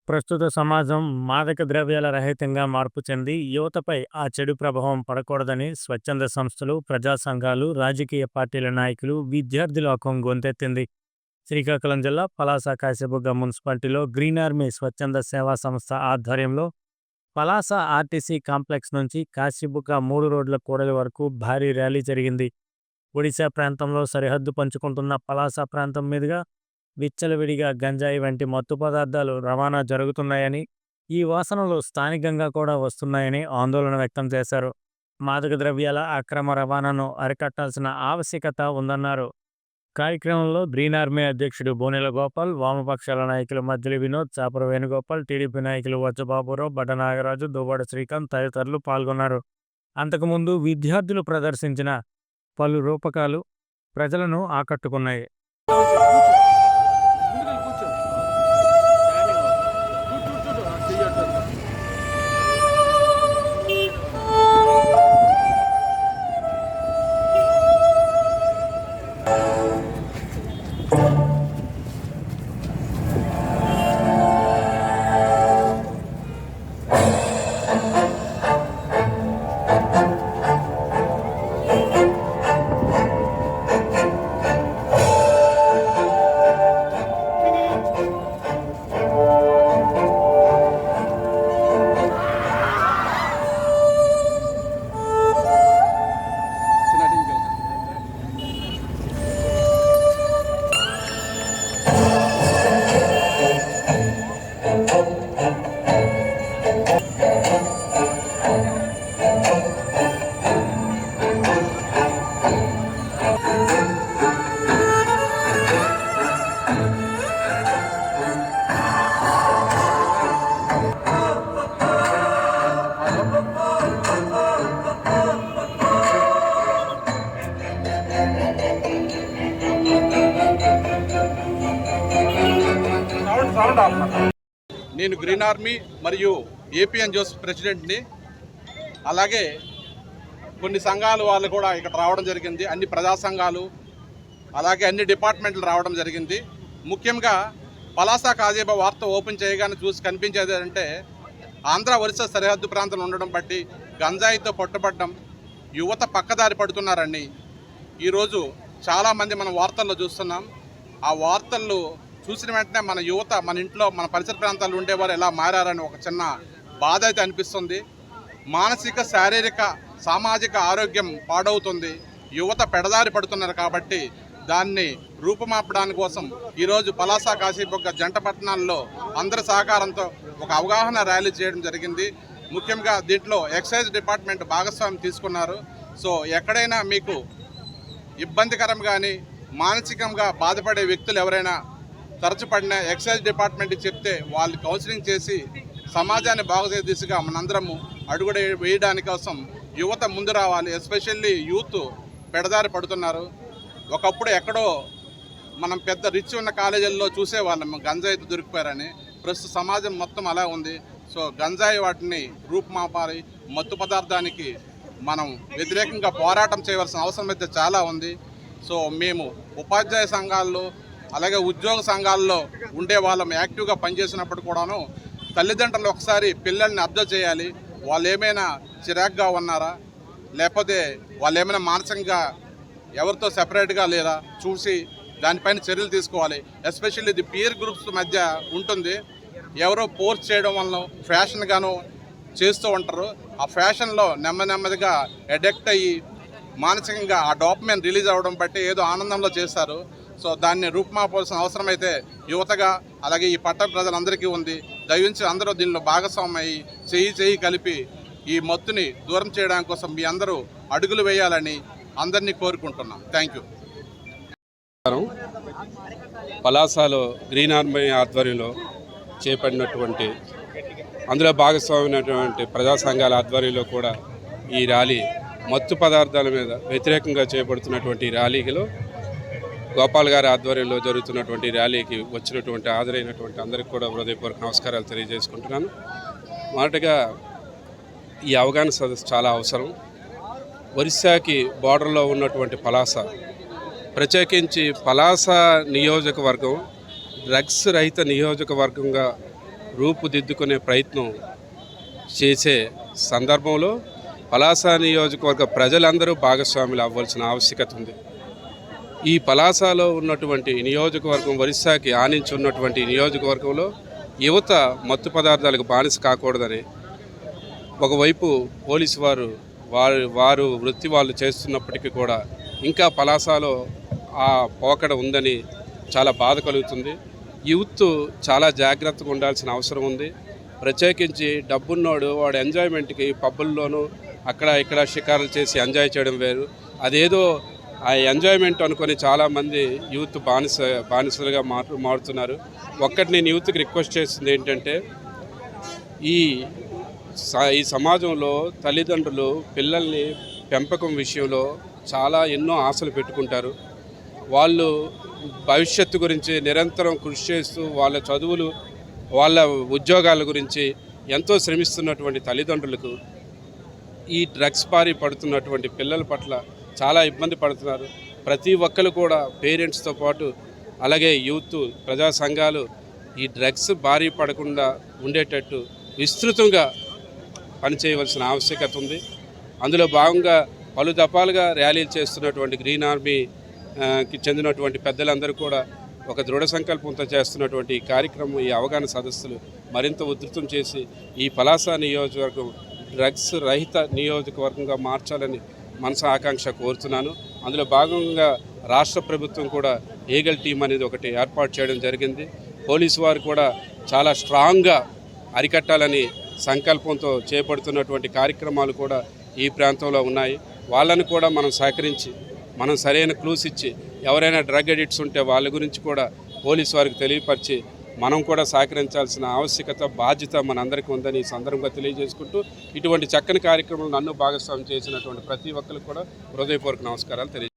ప్రస్తుత సమాజం మాదక ద్రవ్యాల రహితంగా మార్పు చెంది యువతపై ఆ చెడు ప్రభావం పడకూడదని స్వచ్ఛంద సంస్థలు, ప్రజా సంఘాలు, రాజకీయ పార్టీల నాయకులు, విద్యార్థుల హకం గొంతెత్తింది. శ్రీకాకుళం జిల్లా పలాస కాశీబుగ్గ మున్సిపాలిటీలో గ్రీన్ ఆర్మీ స్వచ్ఛంద సేవా సంస్థ ఆధ్వర్యంలో పలాస ఆర్టీసీ కాంప్లెక్స్ నుంచి కాశీబుగ్గ 3 రోడ్ల కూడలి వరకు భారీ ర్యాలీ జరిగింది. ఒడిశా ప్రాంతంలో సరిహద్దు పంచుకుంటున్న పలాస ప్రాంతం మీదుగా విచ్చలవిడిగా గంజాయి వంటి మత్తు పదార్థాలు రవాణా జరుగుతున్నాయని, ఈ వాసనలు స్థానికంగా కూడా వస్తున్నాయని ఆందోళన వ్యక్తం చేశారు. మాదక ద్రవ్యాల అక్రమ రవాణాను అరికట్టాల్సిన ఆవశ్యకత ఉందన్నారు. కార్యక్రమంలో గ్రీన్ ఆర్మీ అధ్యక్షుడు బోనెల గోపాల్, వామపక్షాల నాయకులు మద్దిలి వినోద్, చాపర వేణుగోపాల్, టీడీపీ నాయకులు వజ్రబాబురావు, బడ్డ నాగరాజు, దువ్వాడ శ్రీకాంత్ తదితరులు పాల్గొన్నారు. అంతకుముందు విద్యార్థులు ప్రదర్శించిన పలు రూపకాలు ప్రజలను ఆకట్టుకున్నాయి. నేను గ్రీన్ ఆర్మీ మరియు ఏపీఎన్ జోసెఫ్ ప్రెసిడెంట్ని. అలాగే కొన్ని సంఘాలు వాళ్ళు కూడా ఇక్కడ రావడం జరిగింది. అన్ని ప్రజా సంఘాలు అలాగే అన్ని డిపార్ట్మెంట్లు రావడం జరిగింది. ముఖ్యంగా పలాస కాజేబా వార్త ఓపెన్ చేయగానే చూసి కనిపించేది అంటే ఆంధ్ర ఒరిస్సా సరిహద్దు ప్రాంతంలో ఉండడం బట్టి గంజాయితో పట్టుబడ్డం, యువత పక్కదారి పడుతున్నారని ఈరోజు చాలామంది మనం వార్తల్లో చూస్తున్నాం. ఆ వార్తల్లో చూసిన వెంటనే మన యువత మన ఇంట్లో మన పరిసర ప్రాంతాల్లో ఉండేవారు ఎలా మారారని ఒక చిన్న బాధ అయితే అనిపిస్తుంది. మానసిక, శారీరక, సామాజిక ఆరోగ్యం పాడవుతుంది. యువత పెడదారి పడుతున్నారు కాబట్టి దాన్ని రూపుమాపడానికి కోసం ఈరోజు పలాస కాశీబుగ్గ జంట పట్టణాల్లో అందరి సహకారంతో ఒక అవగాహన ర్యాలీ చేయడం జరిగింది. ముఖ్యంగా దీంట్లో ఎక్సైజ్ డిపార్ట్మెంట్ భాగస్వామ్యం తీసుకున్నారు. సో ఎక్కడైనా మీకు ఇబ్బందికరం కానీ మానసికంగా బాధపడే వ్యక్తులు ఎవరైనా తరచుపడిన ఎక్సైజ్ డిపార్ట్మెంట్ చెప్తే వాళ్ళు కౌన్సిలింగ్ చేసి సమాజాన్ని బాగుచే దిశగా మనందరము అడుగుడు వేయడానికి కోసం యువత ముందు రావాలి. ఎస్పెషల్లీ యూత్ పెడదారి పడుతున్నారు. ఒకప్పుడు ఎక్కడో మనం పెద్ద రిచ్ ఉన్న కాలేజీల్లో చూసేవాళ్ళం గంజాయి దొరికిపోయారని. ప్రస్తుత సమాజం మొత్తం అలా ఉంది. సో గంజాయి వాటిని రూపుమాపాలి. మత్తు పదార్థానికి మనం వ్యతిరేకంగా పోరాటం చేయవలసిన అవసరం అయితే చాలా ఉంది. సో మేము ఉపాధ్యాయ సంఘాల్లో అలాగే ఉద్యోగ సంఘాల్లో ఉండే వాళ్ళం యాక్టివ్గా పనిచేసినప్పుడు కూడాను తల్లిదండ్రులు ఒకసారి పిల్లల్ని అబ్జర్వ్ చేయాలి. వాళ్ళు ఏమైనా చిరాగ్గా ఉన్నారా, లేకపోతే వాళ్ళు ఏమైనా మానసికంగా ఎవరితో సెపరేట్గా లేదా చూసి దానిపైన చర్యలు తీసుకోవాలి. ఎస్పెషల్లీ ఇది పీర్ గ్రూప్స్ మధ్య ఉంటుంది. ఎవరో పోస్ట్ చేయడం వల్ల ఫ్యాషన్గాను చేస్తూ ఉంటారు. ఆ ఫ్యాషన్లో నెమ్మదిగా అడిక్ట్ అయ్యి మానసికంగా ఆ డోపమైన్ రిలీజ్ అవ్వడం బట్టి ఏదో ఆనందంలో చేస్తారు. సో దాన్ని రూపుమాపాల్సిన అవసరం అయితే యువతగా అలాగే ఈ పట్టణ ప్రజలందరికీ ఉంది. దయవించి అందరూ దీనిలో భాగస్వామ్యం చేయి కలిపి ఈ మత్తుని దూరం చేయడానికి కోసం మీ అందరూ అడుగులు వేయాలని అందరినీ కోరుకుంటున్నాం. Thank you. పలాసలో గ్రీన్ ఆర్మీ ఆధ్వర్యంలో చేపట్టినటువంటి అందులో భాగస్వామైనటువంటి ప్రజా సంఘాల ఆధ్వర్యంలో కూడా ఈ ర్యాలీ మత్తు పదార్థాల మీద వ్యతిరేకంగా చేపడుతున్నటువంటి ర్యాలీలో గోపాల్ గారి ఆధ్వర్యంలో జరుగుతున్నటువంటి ర్యాలీకి వచ్చినటువంటి హాజరైనటువంటి అందరికీ కూడా హృదయపూర్వక నమస్కారాలు తెలియజేసుకుంటున్నాను. మొదటగా ఈ అవగాహన సదస్సు చాలా అవసరం. ఒరిస్సాకి బార్డర్లో ఉన్నటువంటి పలాస, ప్రత్యేకించి పలాస నియోజకవర్గం డ్రగ్స్ రహిత నియోజకవర్గంగా రూపుదిద్దుకునే ప్రయత్నం చేసే సందర్భంలో పలాస నియోజకవర్గ ప్రజలందరూ భాగస్వాములు అవ్వాల్సిన ఆవశ్యకత ఉంది. ఈ పలాసలో ఉన్నటువంటి నియోజకవర్గం, ఒరిస్సాకి ఆనించి ఉన్నటువంటి నియోజకవర్గంలో యువత మత్తు పదార్థాలకు బానిస కాకూడదని ఒకవైపు పోలీసు వారు వృత్తి వాళ్ళు చేస్తున్నప్పటికీ కూడా ఇంకా పలాసలో ఆ పోకడ ఉందని చాలా బాధ కలుగుతుంది. యూత్ చాలా జాగ్రత్తగా ఉండాల్సిన అవసరం ఉంది. ప్రత్యేకించి డబ్బున్నోడు వాడు ఎంజాయ్మెంట్కి పబ్బుల్లోనూ అక్కడ ఇక్కడ షికారులు చేసి ఎంజాయ్ చేయడం వేరు. అదేదో ఆ ఎంజాయ్మెంట్ అనుకొని చాలామంది యూత్ బానిసలుగా మారుతున్నారు. ఒక్కటి నేను యూత్కి రిక్వెస్ట్ చేస్తుంది ఏంటంటే, ఈ సమాజంలో తల్లిదండ్రులు పిల్లల్ని పెంపకం విషయంలో చాలా ఎన్నో ఆశలు పెట్టుకుంటారు. వాళ్ళు భవిష్యత్తు గురించి నిరంతరం కృషి చేస్తూ వాళ్ళ చదువులు, వాళ్ళ ఉద్యోగాల గురించి ఎంతో శ్రమిస్తున్నటువంటి తల్లిదండ్రులకు ఈ డ్రగ్స్ బారి పడుతున్నటువంటి పిల్లల పట్ల చాలా ఇబ్బంది పడుతున్నారు. ప్రతి ఒక్కరు కూడా పేరెంట్స్తో పాటు అలాగే యూత్, ప్రజా సంఘాలు ఈ డ్రగ్స్ బారి పడకుండా ఉండేటట్టు విస్తృతంగా పనిచేయవలసిన ఆవశ్యకత ఉంది. అందులో భాగంగా పలు దఫాలుగా ర్యాలీలు చేస్తున్నటువంటి గ్రీన్ ఆర్మీకి చెందినటువంటి పెద్దలందరూ కూడా ఒక దృఢ సంకల్పంతో చేస్తున్నటువంటి ఈ కార్యక్రమం, ఈ అవగాహన సదస్సులు మరింత ఉధృతం చేసి ఈ పలాస నియోజకవర్గం డ్రగ్స్ రహిత నియోజకవర్గంగా మార్చాలని మనసు ఆకాంక్ష కోరుతున్నాను. అందులో భాగంగా రాష్ట్ర ప్రభుత్వం కూడా ఈగల్ టీం అనేది ఒకటి ఏర్పాటు చేయడం జరిగింది. పోలీసు వారు కూడా చాలా స్ట్రాంగ్గా అరికట్టాలని సంకల్పంతో చేపడుతున్నటువంటి కార్యక్రమాలు కూడా ఈ ప్రాంతంలో ఉన్నాయి. వాళ్ళని కూడా మనం సహకరించి, మనం సరైన క్లూస్ ఇచ్చి, ఎవరైనా డ్రగ్ అడిక్ట్స్ ఉంటే వాళ్ళ గురించి కూడా పోలీసు వారికి తెలియపరిచి మనం కూడా సహకరించాల్సిన ఆవశ్యకత, బాధ్యత మనందరికీ ఉందని ఈ సందర్భంగా తెలియజేసుకుంటూ, ఇటువంటి చక్కని కార్యక్రమం నన్ను భాగస్వామ్యం చేసినటువంటి ప్రతి ఒక్కరికి కూడా హృదయపూర్వక నమస్కారాలు తెలియజేస్తాను.